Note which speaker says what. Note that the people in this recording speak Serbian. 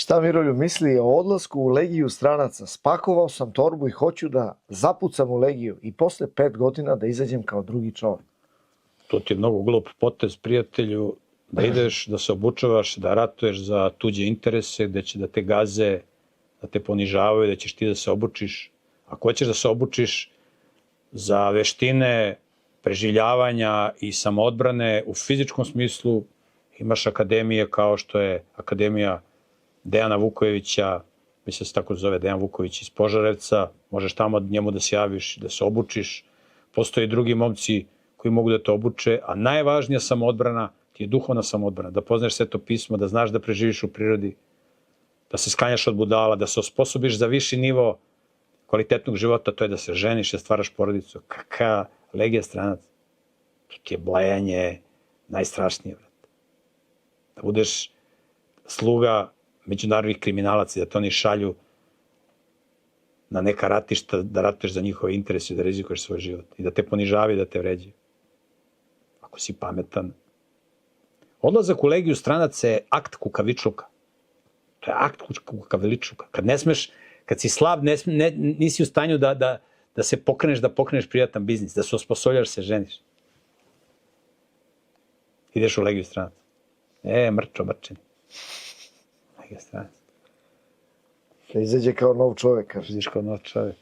Speaker 1: Šta Mirolju misli o odlasku u Legiju stranaca? Spakovao sam torbu i hoću da zapucam u Legiju i posle 5 godina da izađem kao drugi čovjek.
Speaker 2: To ti je mnogo glup potez, prijatelju, da ideš, da se obučavaš, da ratuješ za tuđe interese, gde će da te gaze, da te ponižavaju, da ćeš ti da se obučiš. Ako hoćeš da se obučiš za veštine preživljavanja i samoodbrane u fizičkom smislu, imaš akademije kao što je Akademija Dejana Vukojevića, mislim da se tako zove Dejan Vukojević iz Požarevca, možeš tamo njemu da se javiš, da se obučiš. Postoje i drugi momci koji mogu da te obuče, a najvažnija samoodbrana ti je duhovna samoodbrana, da poznaš Sveto pismo, da znaš da preživiš u prirodi, da se sklanjaš od budala, da se osposobiš za viši nivo kvalitetnog života, to je da se ženiš, da stvaraš porodicu. Kaka Legija stranac? To ti je blejanje najstrašnije, brate. Da budeš sluga međunarodnih kriminalaca, da te oni šalju na neka ratišta, da ratuješ za njihove interese, da rizikuješ svoj život i da te ponižavaju, da te vređaju. Ako si pametan. Odlazak u Legiju stranaca je akt kukavičluka. To je akt kukavičluka. Kad ne smeš, kad si slab, nisi u stanju da se pokreneš, da pokreneš prijatan biznis, da se osposobljaš, se ženiš. Ideš u Legiju stranaca. Mrčo, mrčeni. Legija stranaca.
Speaker 1: Da izađe kao nov čovjek, kaže.
Speaker 2: Izađeš kao nov čovjek.